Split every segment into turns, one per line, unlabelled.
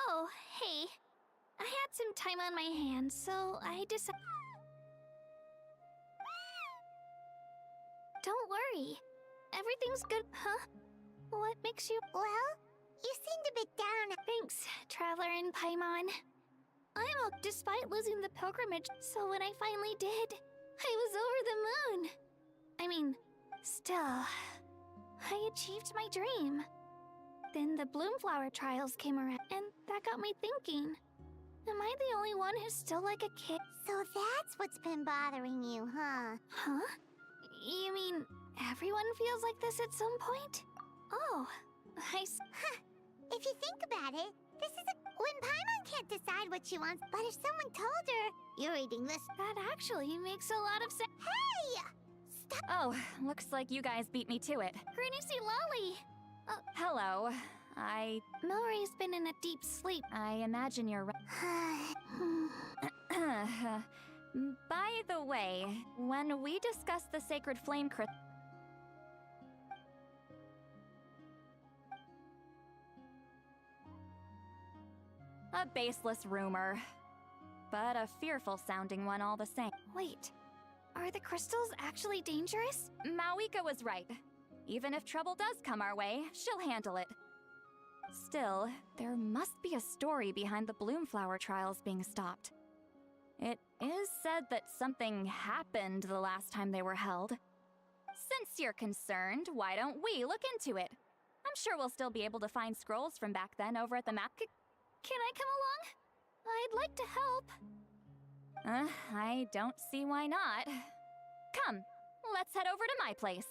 Oh, hey. I had some time on my hands, so I decided... Don't worry. Everything's good, huh? What makes you...
Well, you seemed a bit down.
Thanks, Traveler and Paimon. I'm okay despite losing the pilgrimage, so when I finally did, I was over the moon. I mean, still, I achieved my dream. Then the Bloomflower trials came around, and that got me thinking. Am I the only one who's still like a kid?
So that's what's been bothering you, huh?
Huh? You mean everyone feels like this at some point? Oh,
Huh. If you think about it, this is when Paimon can't decide what she wants, but if someone told her, you're reading this...
That actually makes a lot of sense.
Hey! Stop!
Oh, looks like you guys beat me to it.
Granny C. Lolly!
Hello.
Mallory's been in a deep sleep.
I imagine you're By the way, when we discussed the Sacred Flame Crystal... A baseless rumor, but a fearful-sounding one all the same.
Wait, are the crystals actually dangerous?
Mawika was right. Even if trouble does come our way, she'll handle it. Still, there must be a story behind the Bloomflower trials being stopped. It is said that something happened the last time they were held. Since you're concerned, why don't we look into it? I'm sure we'll still be able to find scrolls from back then over at the map.
Can I come along? I'd like to help.
I don't see why not. Come, let's head over to my place.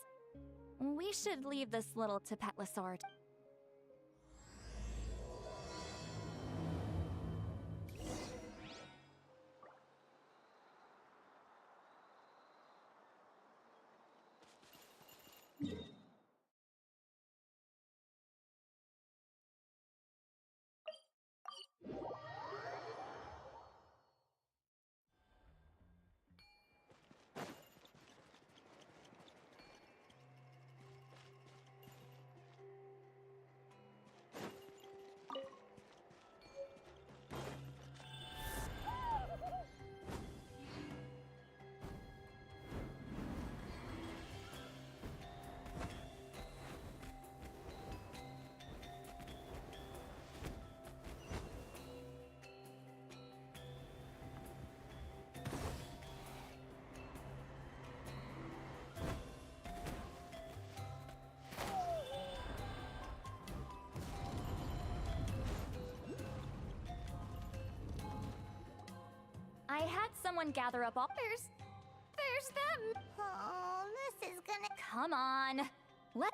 We should leave this little Tapetlasaur. I had someone gather up all...
There's them!
Oh, this is gonna...
Come on! Let...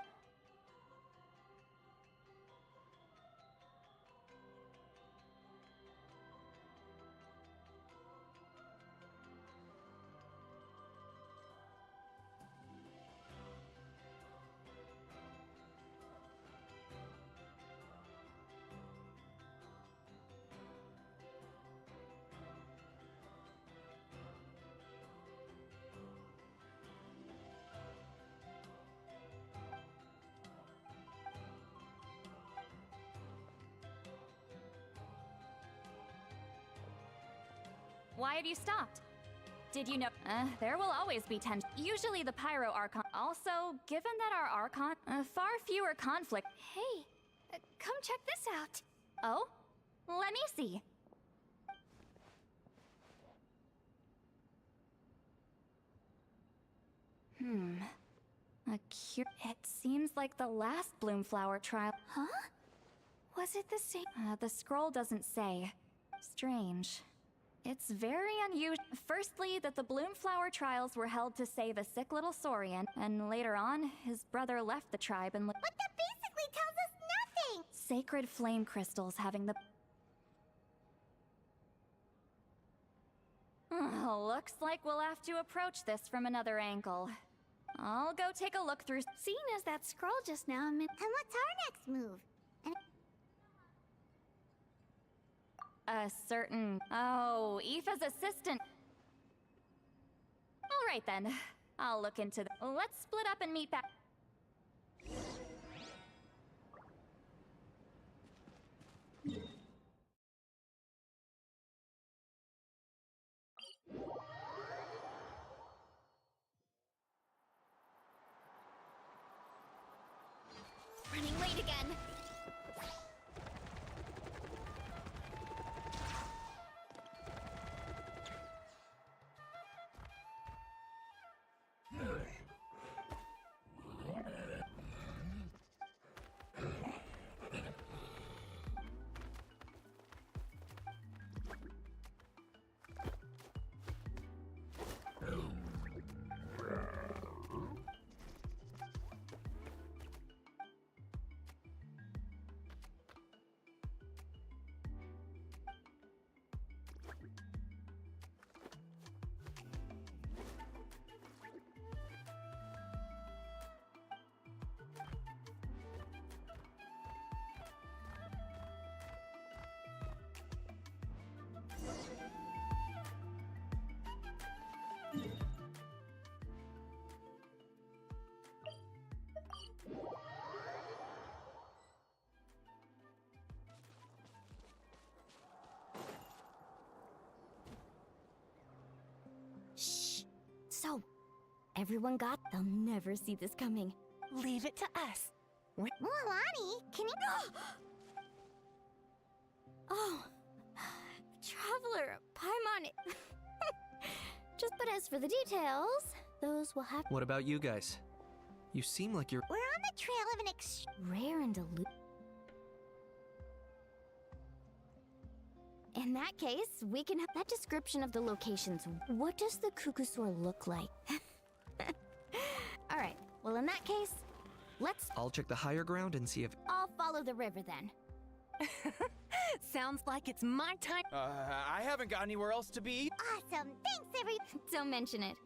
Why have you stopped? Did you know... There will always be tension. Usually the Pyro Archon. Also, given that our Archon, far fewer conflict.
Hey, come check this out.
Oh, let me see. It seems like the last Bloomflower trial.
Huh? Was it the same?
The scroll doesn't say. Strange. It's very unusual. Firstly, that the Bloomflower trials were held to save a sick little Saurian, and later on, his brother left the tribe and
But that basically tells us nothing!
sacred flame crystals having the... Looks like we'll have to approach this from another angle. I'll go take a look through...
Seeing as that scroll just now
And what's our next move?
A certain... Oh, Aoife's assistant. All right then. I'll look into the... Let's split up and meet back...
running late again.
Shh. So, everyone got... They'll never see this coming.
Leave it to us.
Mualani, can you...
Oh, Traveler, Paimon...
But as for the details, those will have
What about you guys? You seem like you're...
We're on the trail of an
rare and elusive. In that case, we can have that description of the locations. What does the Cuckoosaur look like? All right, well in that case, let's...
I'll check the higher ground and see if...
I'll follow the river then.
Sounds like it's my time.
I haven't got anywhere else to be.
Awesome! Thanks,
Don't mention it.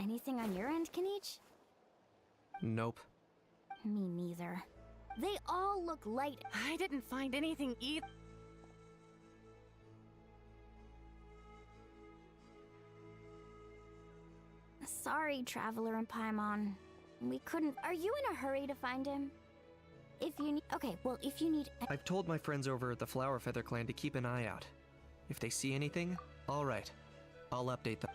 Anything on your end, Kenichi?
Nope.
Me neither. They all look light.
I didn't find anything either.
Sorry, Traveler and Paimon. We couldn't... Are you in a hurry to find him? If you need... Okay, well, if you need...
I've told my friends over at the Flower Feather Clan to keep an eye out. If they see anything, all right. I'll update them.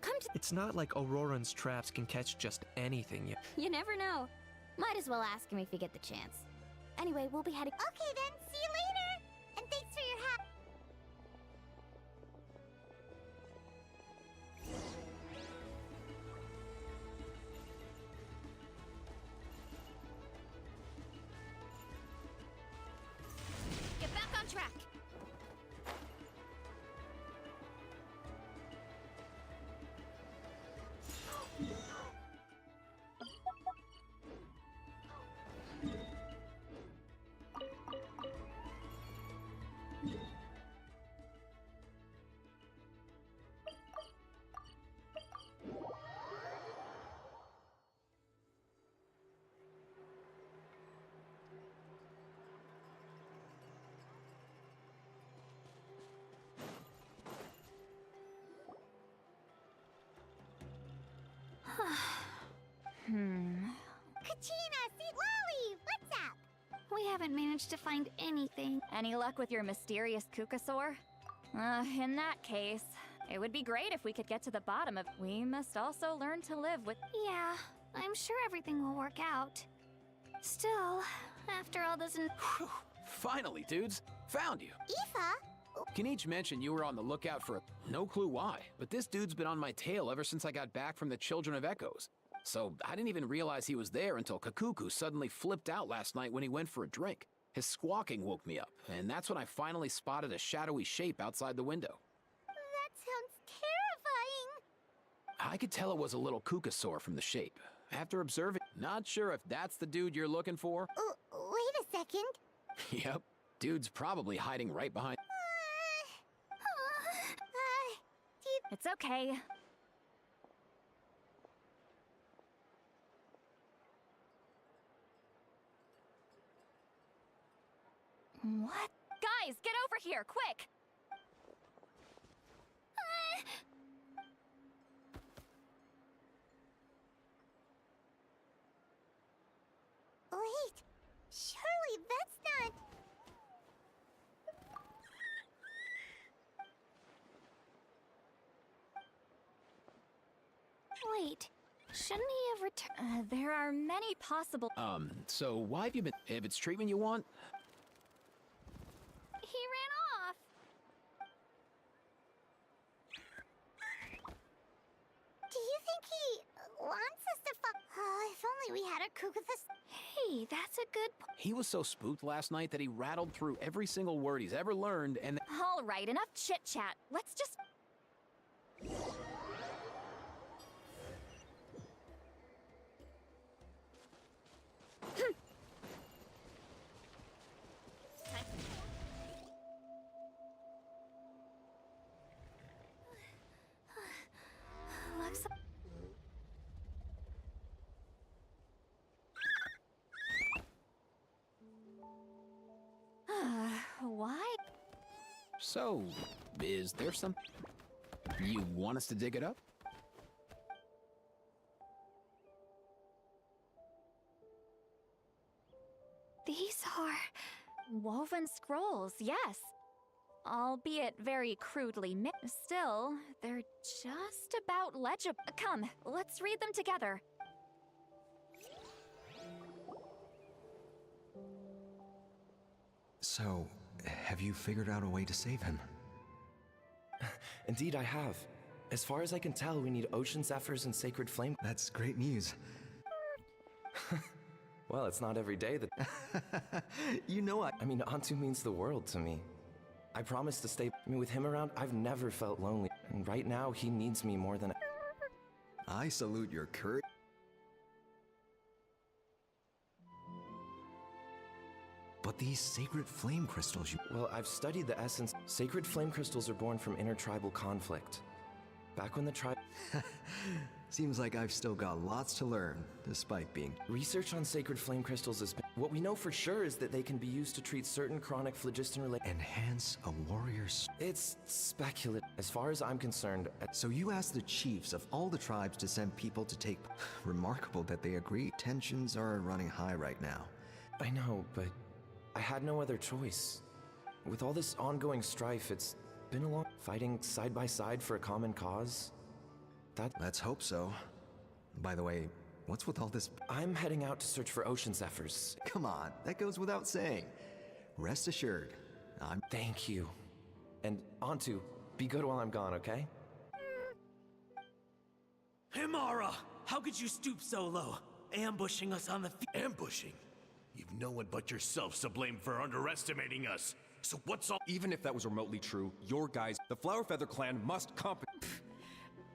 Come to.
It's not like Auroran's traps can catch just anything yet.
You never know. Might as well ask him if you get the chance. Anyway, we'll be heading.
Okay then, see you later! And thanks for your help.
Get back on track.
Kachina, see Lolly! What's up?
We haven't managed to find anything.
Any luck with your mysterious Kukasaur? In that case, it would be great if we could get to the bottom of. We must also learn to live with.
Yeah, I'm sure everything will work out. Still, after all this.
Whew. Finally, dudes. Found you.
Aoife?
Can each mention you were on the lookout for a... No clue why, but this dude's been on my tail ever since I got back from the Children of Echoes. So I didn't even realize he was there until Kakuku suddenly flipped out last night when he went for a drink. His squawking woke me up, and that's when I finally spotted a shadowy shape outside the window.
That sounds terrifying.
I could tell it was a little Kukasaur from the shape. After observing, not sure if that's the dude you're looking for.
Wait a second.
Yep, dude's probably hiding right behind.
It's okay. What? Guys, get over here, quick!
Wait, surely that's not...
Wait, shouldn't he have returned?
There are many possible.
So why have you been... If it's treatment you want...
He ran off.
Do you think he wants us to fuck? Oh, if only we had a Kukathus.
Hey, that's a good point.
He was so spooked last night that he rattled through every single word he's ever learned and...
All right, enough chit-chat. Let's just...
Looks like...
Why?
So, is there some... You want us to dig it up?
These are...
Woven scrolls, yes. Albeit very crudely made. Still, they're just about legible. Come, let's read them together.
So, have you figured out a way to save him?
Indeed, I have. As far as I can tell, we need ocean zephyrs and sacred flame.
That's great news.
Well, it's not every day that...
You know
I mean, Antu means the world to me. I promise to stay... I mean, with him around, I've never felt lonely. And right now, he needs me more than...
I salute your courage. But these sacred flame crystals you...
Well, I've studied the essence. Sacred flame crystals are born from intertribal conflict. Back when the tribe...
Seems like I've still got lots to learn, despite being...
Research on sacred flame crystals has been... What we know for sure is that they can be used to treat certain chronic phlogiston-related...
Enhance a warrior's...
It's speculative. As far as I'm concerned...
So you asked the chiefs of all the tribes to send people to take... Remarkable that they agreed. Tensions are running high right now.
I know, but... I had no other choice. With all this ongoing strife, it's been a long... Fighting side by side for a common cause. That
Let's hope so. By the way, what's with all this?
I'm heading out to search for ocean zephyrs.
Come on, that goes without saying. Rest assured, I'm.
Thank you. And Antu, be good while I'm gone, okay?
Himara! How could you stoop so low? Ambushing us on the
Ambushing? You've no one but yourself to blame for underestimating us. So what's all—
Even if that was remotely true, your guys, the Flower Feather clan, must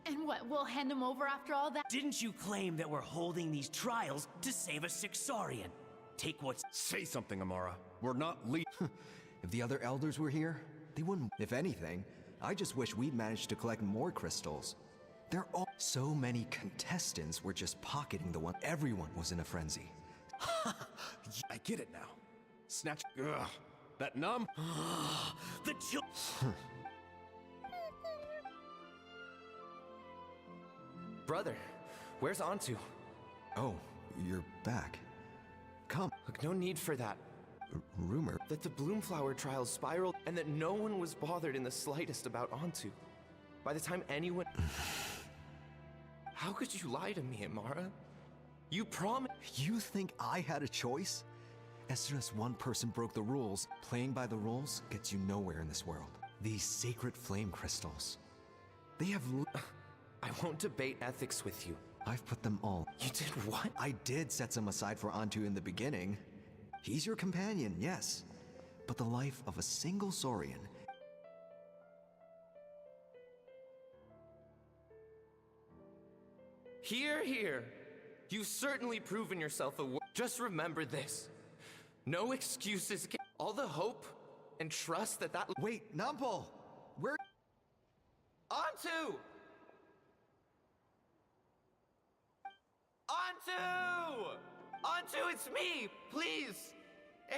And what, we'll hand him over after all that?
Didn't you claim that we're holding these trials to save a Sixarian? Take what's—
Say something, Amara. We're not
If the other elders were here, they wouldn't. If anything, I just wish we'd managed to collect more crystals. There are so many contestants were just pocketing the one. Everyone was in a frenzy.
I get it now. Snatch. Ugh. That numb.
The
Brother, where's Antu?
Oh, you're back. Come.
Look, no need for that.
Rumor
that the Bloomflower trials spiraled and that no one was bothered in the slightest about Antu. By the time anyone... How could you lie to me, Amara? You promised...
You think I had a choice? As soon as one person broke the rules, playing by the rules gets you nowhere in this world. These sacred flame crystals. They have...
I won't debate ethics with you.
I've put them all.
You did what?
I did set some aside for Antu in the beginning. He's your companion, yes. But the life of a single Saurian...
Hear, hear. You've certainly proven yourself a Just remember this. No excuses. All the hope and trust that...
Wait, Nampol! Where...
Antu! Antu! Antu, it's me! Please!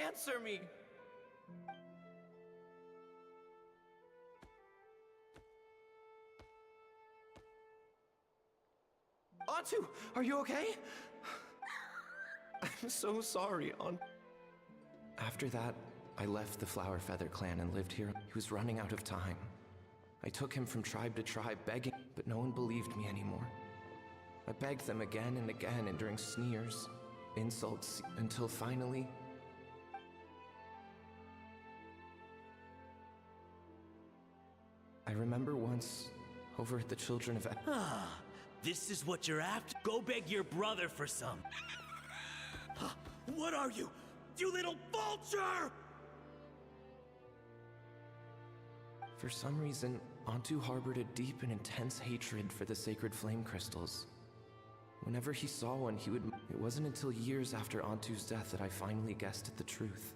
Answer me! Antu, are you okay? I'm so sorry, After that, I left the Flower Feather clan and lived here. He was running out of time. I took him from tribe to tribe, begging, but no one believed me anymore. I begged them again and again, enduring sneers, insults, until finally... I remember once, over at the Children of...
This is what you're after? Go beg your brother for some. What are you? You little vulture!
For some reason, Antu harbored a deep and intense hatred for the sacred flame crystals. Whenever he saw one, he would... It wasn't until years after Antu's death that I finally guessed at the truth.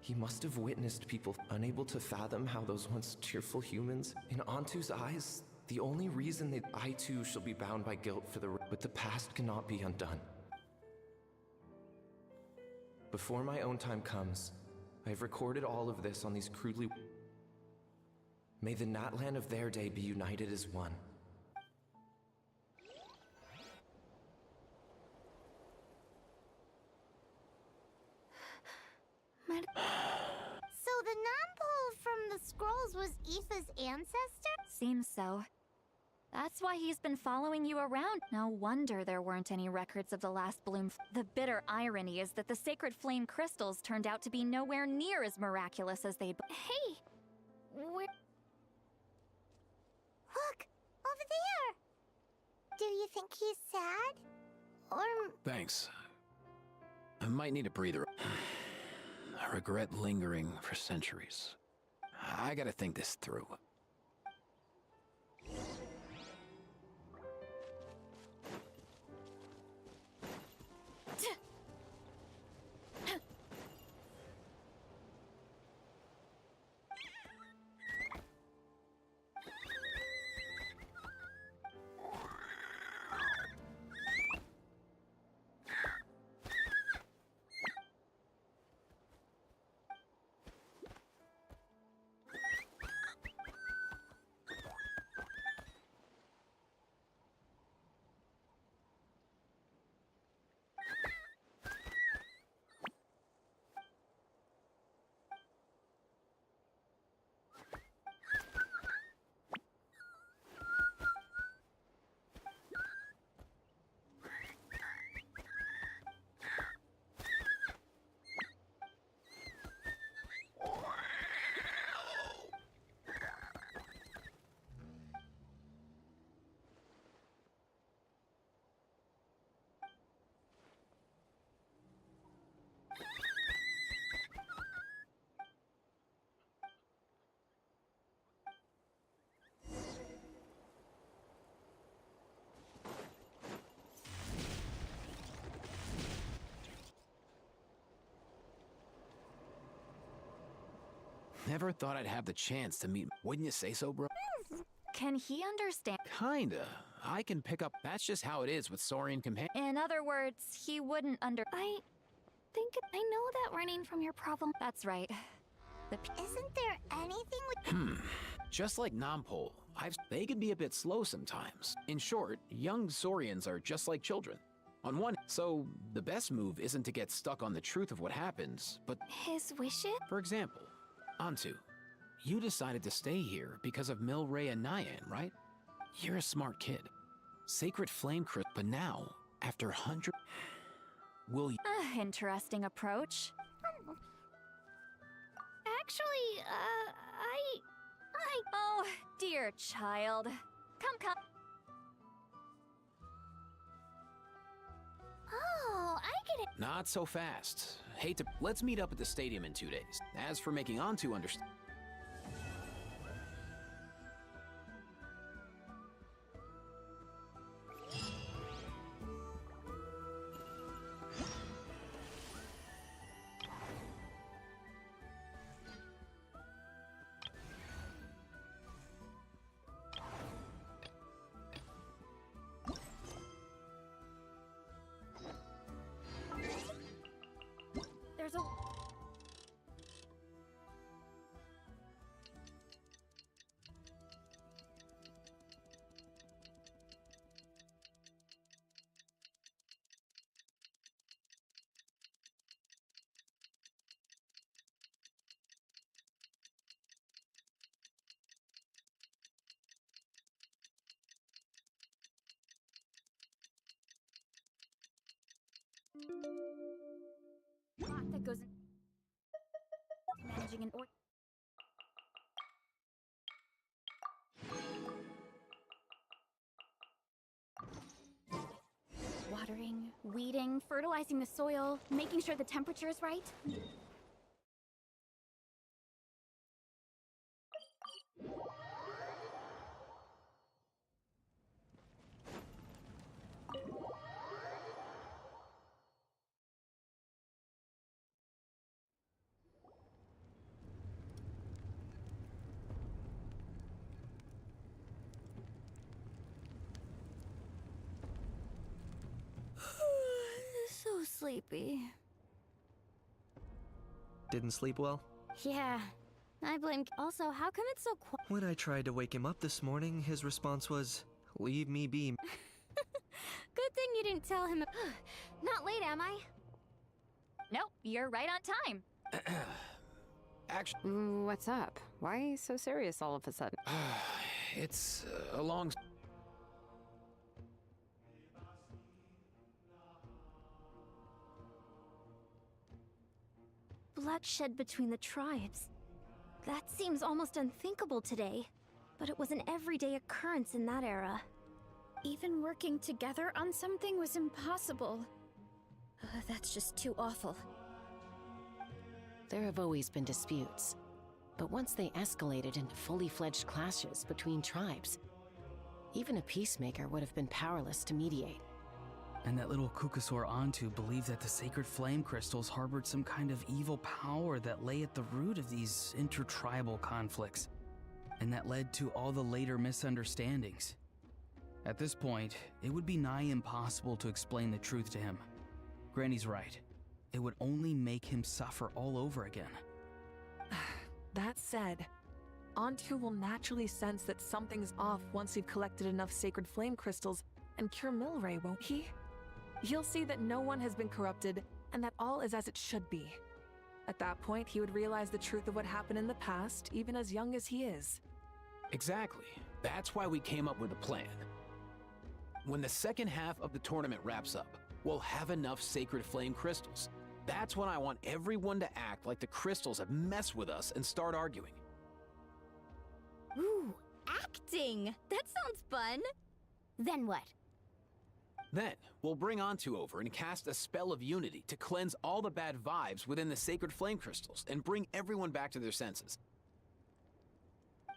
He must have witnessed people unable to fathom how those once cheerful humans, in Antu's eyes, the only reason that I too shall be bound by guilt for but the past cannot be undone. Before my own time comes, I have recorded all of this on these crudely... May the Natlan of their day be united as one.
So the non-pole from the scrolls was Aoife's ancestor?
Seems so. That's why he's been following you around. No wonder there weren't any records of the last bloom. The bitter irony is that the sacred flame crystals turned out to be nowhere near as miraculous as they'd...
Hey! Where...
Look! Over there! Do you think he's sad? Or...
Thanks. I might need a breather. I regret lingering for centuries. I gotta think this through. Never thought I'd have the chance to meet. Wouldn't you say so, bro?
Can he understand?
Kinda. I can pick up. That's just how it is with Saurian companions.
In other words, he wouldn't
I think I know that running from your problem.
That's right.
Isn't there anything we...
Just like Nampol, they can be a bit slow sometimes. In short, young Saurians are just like children. On one, so the best move isn't to get stuck on the truth of what happens, but
His wishes?
for example, Antu, you decided to stay here because of Milray and Nyan, right? You're a smart kid. Sacred Flame Crystal, but now, after 100... Will you...
Interesting approach.
Actually,
Oh, dear child. Come.
Oh, I get it.
Not so fast. Hate to... Let's meet up at the stadium in 2 days. As for making Antu understand...
There's a... that goes in managing an watering, weeding, fertilizing the soil, making sure the temperature is right.
So sleepy.
Didn't sleep well?
Yeah, I blame. Also, how come it's so quiet?
When I tried to wake him up this morning, his response was, "Leave me be."
Good thing you didn't tell him. Not late, am I?
Nope, you're right on time.
Actually...
What's up? Why so serious all of a sudden?
It's a long...
Bloodshed between the tribes. That seems almost unthinkable today, but it was an everyday occurrence in that era.
Even working together on something was impossible. That's just too awful.
There have always been disputes, but once they escalated into fully fledged clashes between tribes, even a peacemaker would have been powerless to mediate.
And that little Kukusaur Antu believed that the sacred flame crystals harbored some kind of evil power that lay at the root of these intertribal conflicts, and that led to all the later misunderstandings. At this point, it would be nigh impossible to explain the truth to him. Granny's right. It would only make him suffer all over again.
That said, Antu will naturally sense that something's off once you've collected enough sacred flame crystals and cure Milray, won't he? He'll see that no one has been corrupted and that all is as it should be. At that point, he would realize the truth of what happened in the past, even as young as he is.
Exactly. That's why we came up with a plan. When the second half of the tournament wraps up, we'll have enough sacred flame crystals. That's when I want everyone to act like the crystals have messed with us and start arguing.
Ooh, acting! That sounds fun! Then what?
Then, we'll bring Antu over and cast a spell of unity to cleanse all the bad vibes within the sacred flame crystals and bring everyone back to their senses.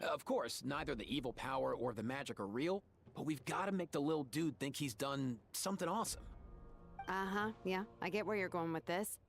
Of course, neither the evil power or the magic are real, but we've got to make the little dude think he's done something awesome.
Uh-huh, yeah, I get where you're going with this.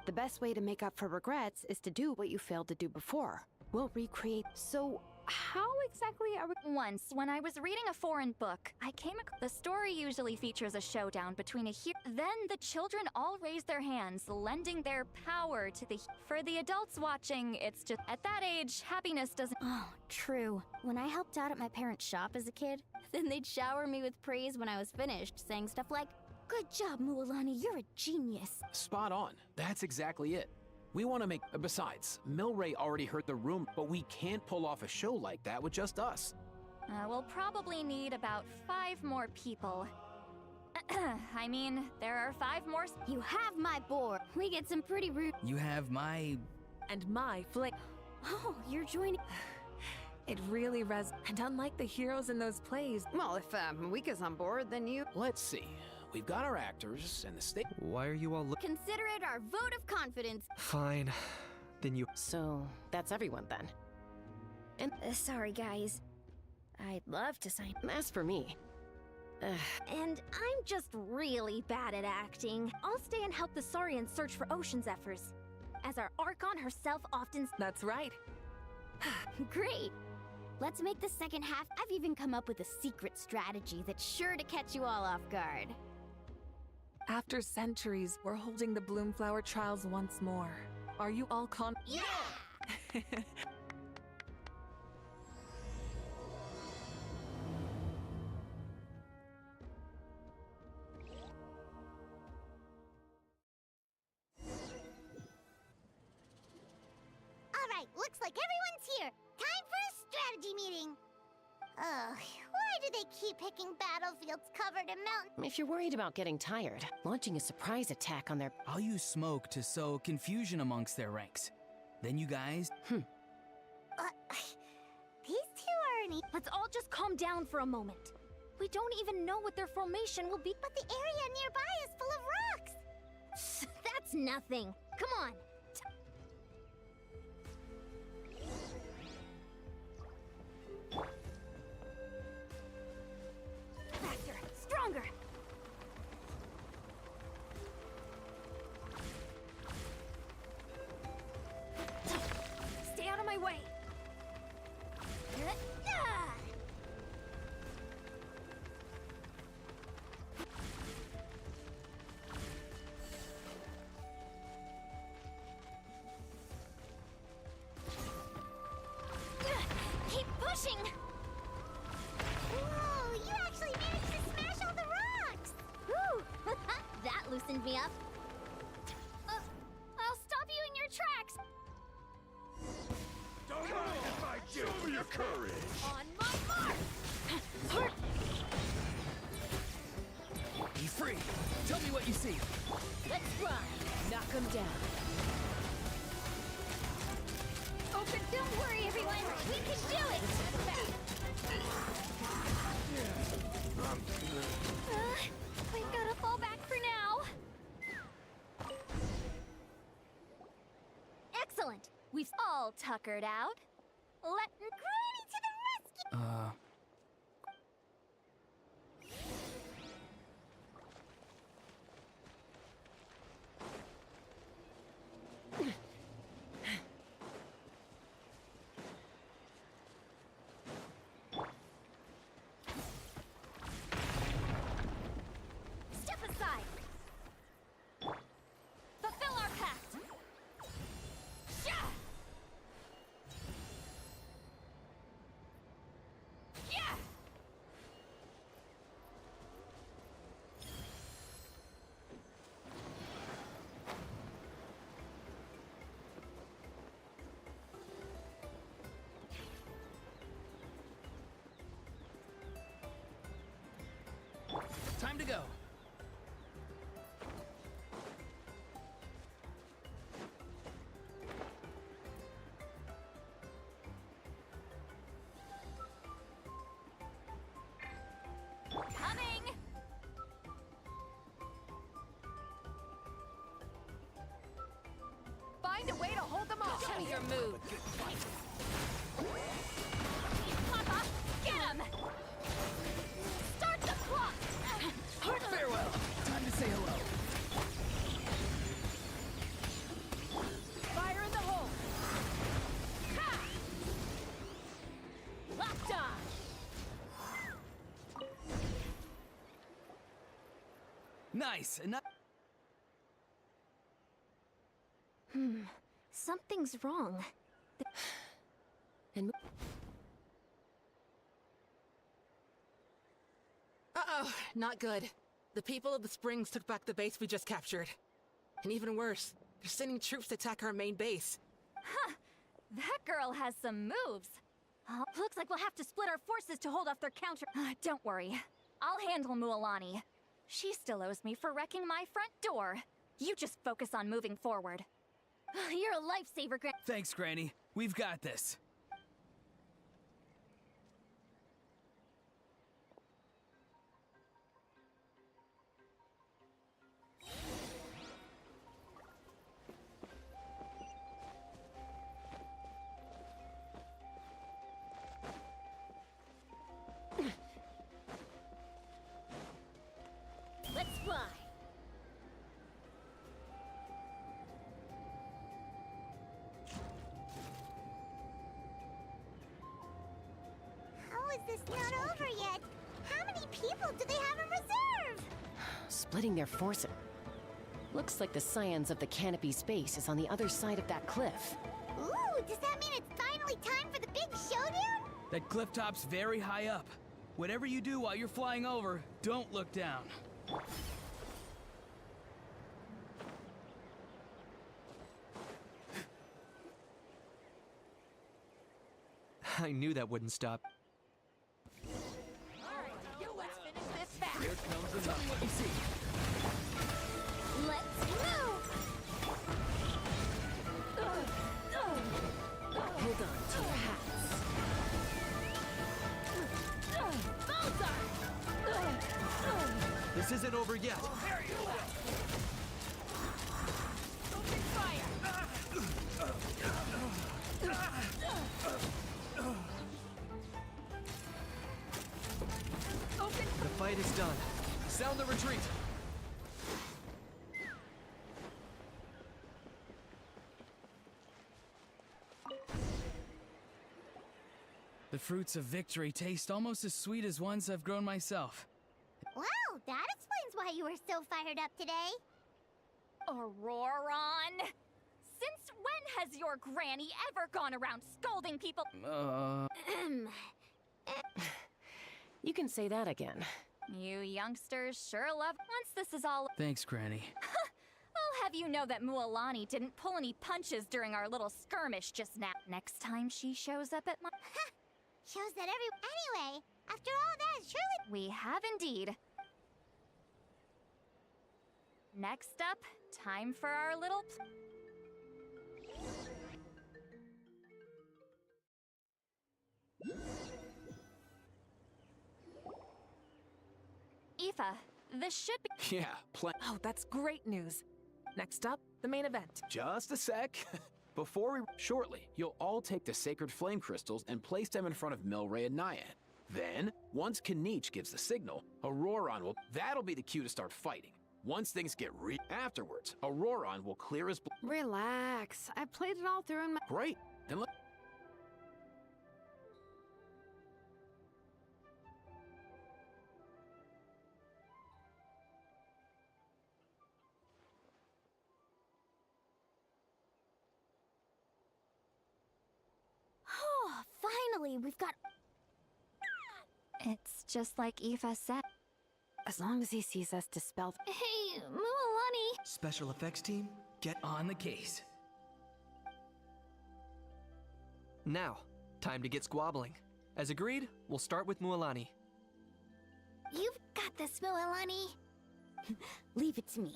The best way to make up for regrets is to do what you failed to do before. We'll recreate. So, how exactly are we?
Once, when I was reading a foreign book, I came across the story usually features a showdown between a hero. Then the children all raise their hands, lending their power to the. For the adults watching, it's just at that age, happiness doesn't.
Oh, true. When I helped out at my parents' shop as a kid, then they'd shower me with praise when I was finished, saying stuff like, "Good job, Mualani, you're a genius."
Spot on. That's exactly it. We want to make. Besides, Milray already heard the room, but we can't pull off a show like that with just us.
We'll probably need about 5 more people. I mean, there are 5 more.
You have my board. We get some pretty rude.
You have my.
And my flick.
Oh, you're joining.
It really and unlike the heroes in those plays.
Well, if Mika's on board, then you.
Let's see. We've got our actors and the state.
Why are you all
Consider it our vote of confidence.
Fine. Then you.
So, that's everyone then. And
Sorry, guys. I'd love to sign.
as for me,
And I'm just really bad at acting. I'll stay and help the Saurians search for Ocean Zephyrs, as our Archon herself often.
That's right.
Great. Let's make the second half. I've even come up with a secret strategy that's sure to catch you all off guard.
After centuries, we're holding the Bloomflower trials once more. Are you all
Yeah! Alright, looks like everyone's here. Time for a strategy meeting. Ugh, why do they keep picking battlefields covered in mountains?
if you're worried about getting tired, launching a surprise attack on their.
I'll use smoke to sow confusion amongst their ranks. Then you guys.
These two are an
Let's all just calm down for a moment. We don't even know what their formation will be.
but the area nearby is full of rocks.
That's nothing. Come on. Faster, stronger. Stay out of my way.
Keep pushing!
Whoa, you actually managed to smash all the rocks!
Woo! That loosened me up.
I'll stop you in your tracks!
Don't mind if I do. Show me your courage.
On my mark!
Be free. Tell me what you see.
Let's fly!
Knock them down.
Oh, but don't worry, everyone! We can do it! We've got to fall back for now.
Excellent! We've all tuckered out. Let
Granny to the rescue!
step aside. Fulfill our pact. Sha! Yeah!
Time to go.
Coming!
Find a way to hold them off.
Show me your move. Papa, get him! Start the clock!
Farewell. Time to say hello. Nice.
Something's wrong.
And
Uh-oh, not good. The people of the Springs took back the base we just captured. And even worse, they're sending troops to attack our main base.
Huh. That girl has some moves. Looks like we'll have to split our forces to hold off their counter. Don't worry. I'll handle Mualani. She still owes me for wrecking my front door. You just focus on moving forward.
You're a lifesaver, Gran.
Thanks, Granny. We've got this.
Let's fly.
How is this not over yet? How many people do they have in reserve?
splitting their forces. Looks like the scions of the canopy space is on the other side of that cliff.
Ooh, does that mean it's finally time for the big showdown?
That cliff top's very high up. Whatever you do while you're flying over, don't look down.
I knew that wouldn't stop.
Let's finish this fast.
Here comes another. Let me see.
Let's move.
Hold on to your hats.
This isn't over yet.
Open fire.
The fight is done. Sound the retreat.
The fruits of victory taste almost as sweet as ones I've grown myself.
Wow, that explains why you were so fired up today.
Auroron! Since when has your granny ever gone around scolding people?
You can say that again.
You youngsters sure love once this is all.
Thanks, Granny.
I'll have you know that Mualani didn't pull any punches during our little skirmish just now. Next time she shows up at my.
Shows that Anyway, after all that, surely.
We have indeed. Next up, time for our little. Aoife, this should be.
Yeah,
Oh, that's great news. Next up, the main event.
Just a sec. Before we... Shortly, you'll all take the sacred flame crystals and place them in front of Milray and Nyan. Then, once Kanich gives the signal, Auroron will... That'll be the cue to start fighting. Once things get Afterwards, Auroron will clear his...
Relax. I played it all through in my...
Great. Then let...
Oh, finally, we've got...
It's just like Aoife said.
As long as he sees us dispelled...
Hey, Mualani!
Special effects team, get
On the case.
now. Time to get squabbling. As agreed, we'll start with Mualani.
You've got this, Mualani.
Leave it to me.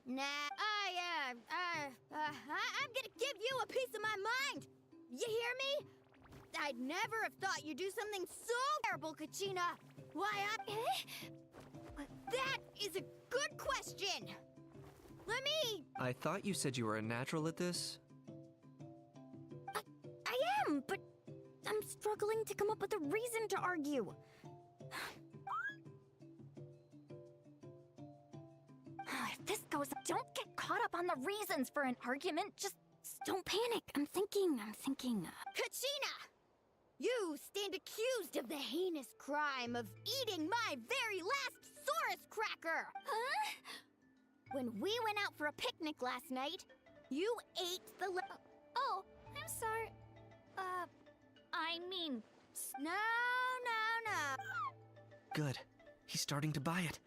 Nah, I'm gonna give you a piece of my mind! You hear me? I'd never have thought you'd do something so terrible, Kachina! Why, That is a good question! Let me...
I thought you said you were a natural at this.
I am, but I'm struggling to come up with a reason to argue.
If this goes, don't get caught up on the reasons for an argument. Just
Don't panic. I'm thinking.
Kachina!
You stand accused of the heinous crime of eating my very last Saurus cracker! Huh? When we went out for a picnic last night, you ate the
Oh, I'm sorry. I mean...
No.
Good. He's starting to buy it.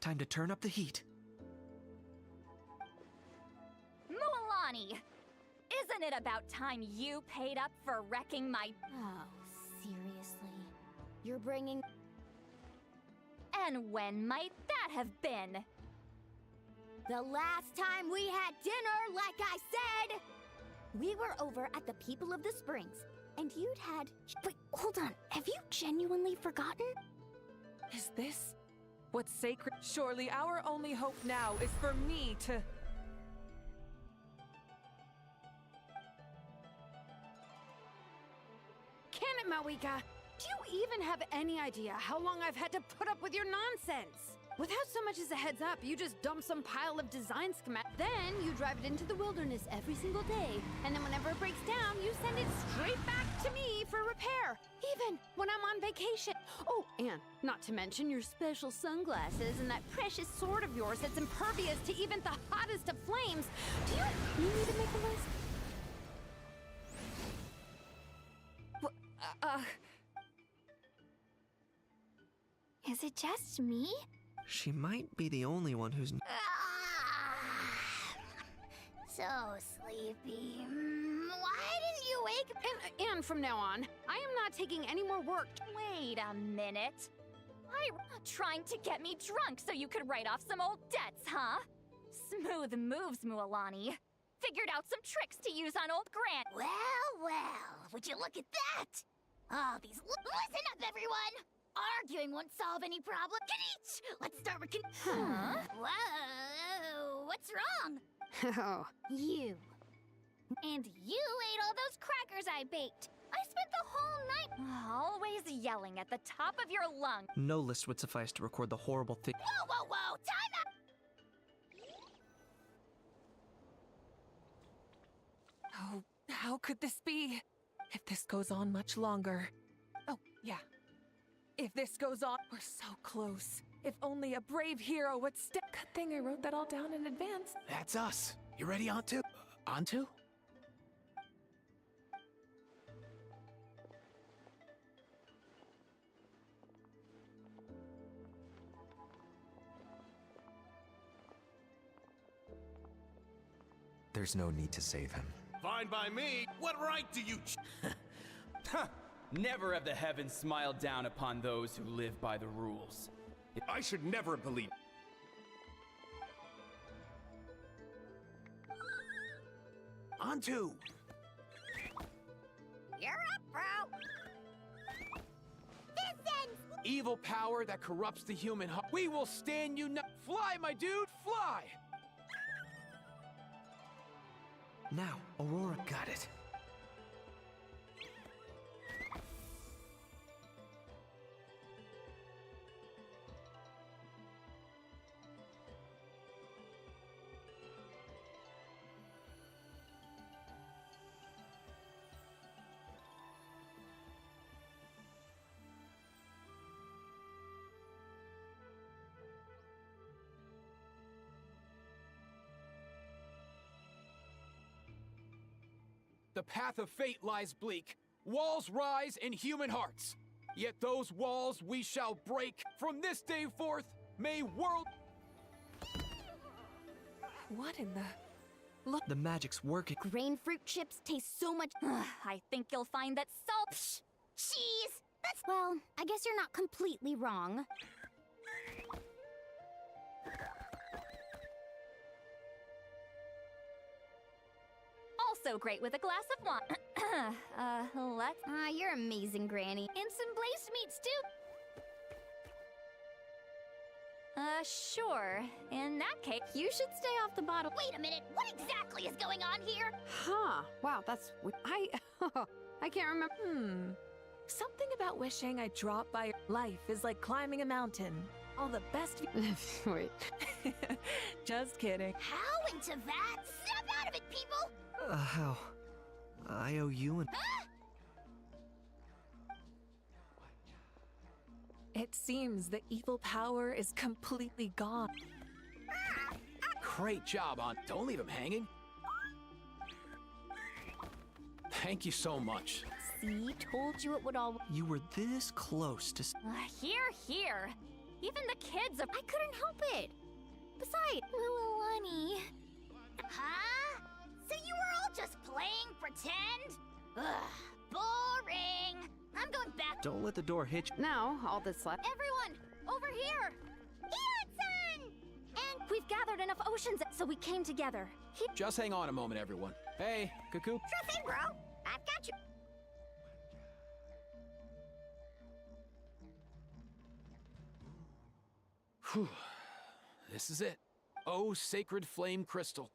Time to turn up the heat.
Mualani! Isn't it about time you paid up for wrecking my...
Oh, seriously? You're bringing...
And when might that have been?
The last time we had dinner, like I said! We were over at the People of the Springs, and you'd had... Wait, hold on. Have you genuinely forgotten?
Is this what's sacred? Surely our only hope now is for me to...
Can it, Mawika? Do you even have any idea how long I've had to put up with your nonsense? Without so much as a heads up, you just dump some pile of design schematics. Then you drive it into the wilderness every single day. And then whenever it breaks down, you send it straight back to me for repair. Even when I'm on vacation. Oh, and not to mention your special sunglasses and that precious sword of yours that's impervious to even the hottest of flames. Do you need me to make a list?
Is it just me?
She might be the only one who's...
So sleepy. Why didn't you wake up?
And from now on, I am not taking any more work.
Wait a minute. Trying to get me drunk so you could write off some old debts, huh? Smooth moves, Mualani. Figured out some tricks to use on old Grant.
Well, would you look at that? Oh, these... Listen up, everyone! Arguing won't solve any problem. Kadich! Let's start with...
Huh?
Whoa! What's wrong?
Oh.
You. And you ate all those crackers I baked. I spent the whole night...
Always yelling at the top of your lungs.
No list would suffice to record the horrible thing.
Whoa! Time out!
Oh, how could this be? If this goes on much longer... Oh, yeah. If this goes on, we're so close. If only a brave hero would step. Good thing I wrote that all down in advance.
That's us. You ready, Antu? Antu?
There's no need to save him.
Fine by me. What right do you...
Never have the heavens smiled down upon those who live by the rules.
I should never believe...
Antu!
You're up, bro! This ends...
Evil power that corrupts the human heart. We will stand you now. Fly, my dude, fly!
Now, Aurora got it.
The path of fate lies bleak. Walls rise in human hearts. Yet those walls we shall break. From this day forth, may world...
What in the...
Look, the magic's working.
Grain fruit chips taste so much...
I think you'll find that salt...
Cheese! That's... Well, I guess you're not completely wrong.
Also great with a glass of wine. Let's...
You're amazing, Granny.
And some blazed meats, too.
Sure. In that case...
You should stay off the bottle.
Wait a minute, what exactly is going on here?
Huh. Wow, that's... I can't remember.
Something about wishing I dropped by... Life is like climbing a mountain. All the best...
Wait.
Just kidding.
How into that? Snap out of it, people!
How? I owe you an...
It seems the evil power is completely gone.
Great job, Aunt. Don't leave him hanging. Thank you so much.
See, told you it would all.
You were this close to.
Here. Even the kids are. I couldn't help it. Besides,
Mualani.
Huh? So you were all just playing pretend? Ugh, boring. I'm going back.
Don't let the door hit you.
Now, all that's left.
everyone, over here!
Ian-san!
And we've gathered enough oceans, so we came together.
Just hang on a moment, everyone. Hey, Cuckoo.
Sure thing, bro. I've got you.
Whew. This is it. Oh, sacred flame crystal.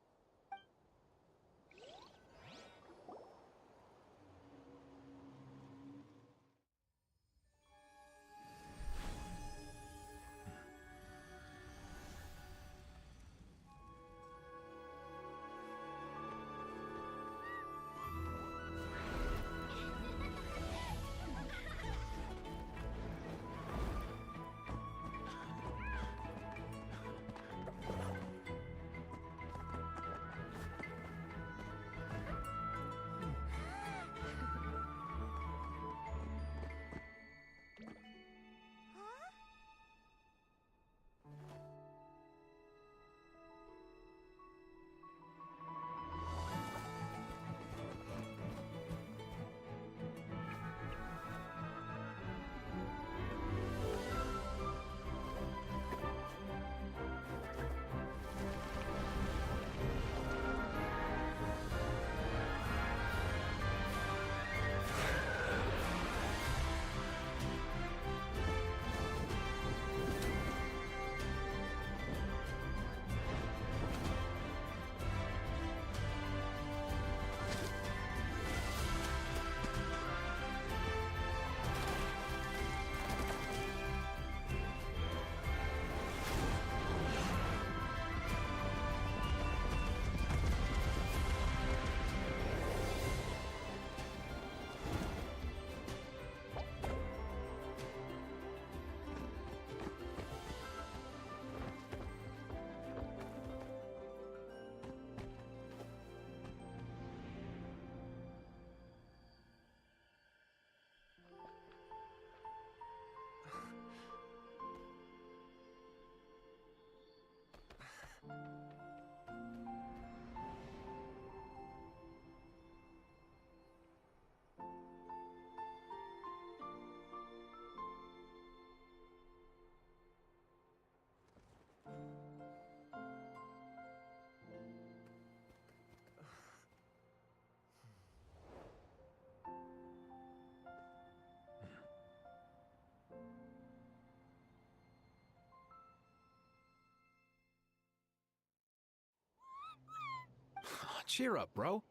Cheer up, bro.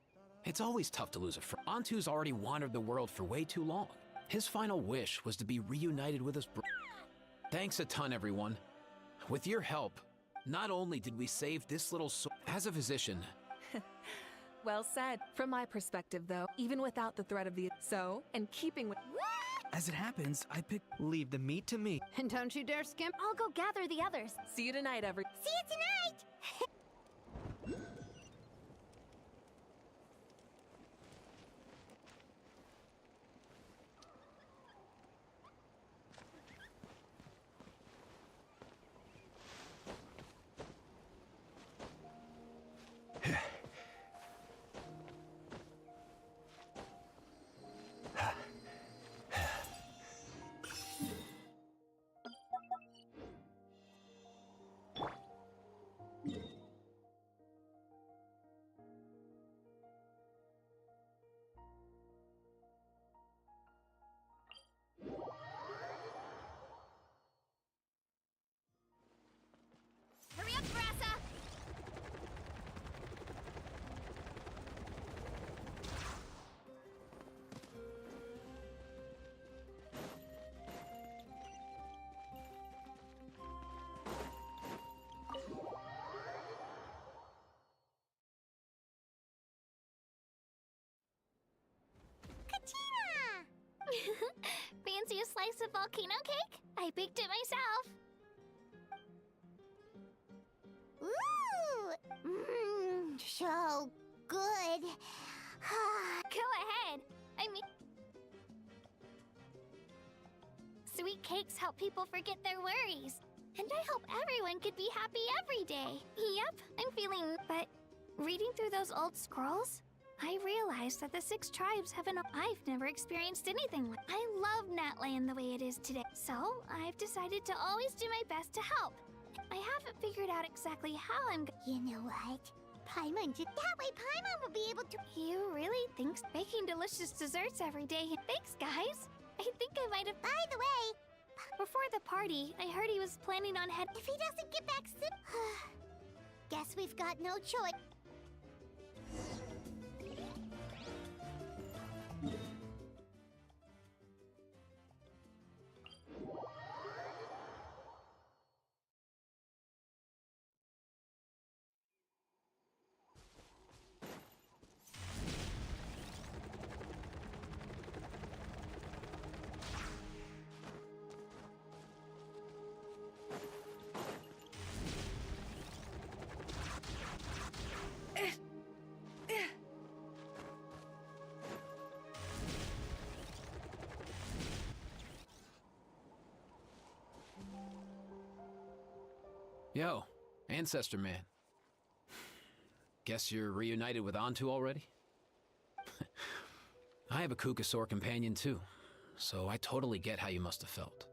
It's always tough to lose a friend. Antu's already wandered the world for way too long. His final wish was to be reunited with his brother. Thanks a ton, everyone. With your help, not only did we save this little soul. As a physician...
Well said. From my perspective, though, even without the threat of the... So, in keeping with...
As it happens, I picked.
Leave the meat to me.
And don't you dare skimp.
I'll go gather the others.
See you tonight, everyone.
See you tonight!
slice of volcano cake? I baked it myself.
Ooh! Mmm, so good.
Go ahead. I mean... Sweet cakes help people forget their worries. And I hope everyone could be happy every day. Yep, I'm feeling... But reading through those old scrolls, I realized that the 6 tribes haven't... I've never experienced anything like... I love Natland the way it is today. So, I've decided to always do my best to help. I haven't figured out exactly how I'm...
You know what? Paimon did that way Paimon will be able to...
You really think baking delicious desserts every day? Thanks, guys. I think I might have...
By the way...
Before the party, I heard he was planning on head...
If he doesn't get back soon... Guess we've got no choice.
Yo, Ancestor Man. Guess you're reunited with Antu already? I have a Kukasaur companion too, so I totally get how you must have felt.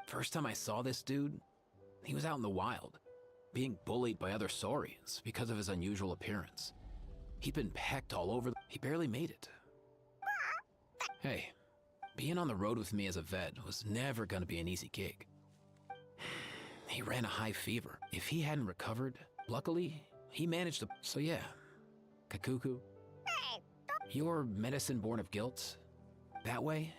First time I saw this dude, he was out in the wild, being bullied by other Saurians because of his unusual appearance. He'd been pecked all over, he barely made it. Hey, being on the road with me as a vet was never gonna be an easy gig. He ran a high fever. If he hadn't recovered, luckily, he managed to... So yeah, Kakuku, your medicine born of guilt, that way,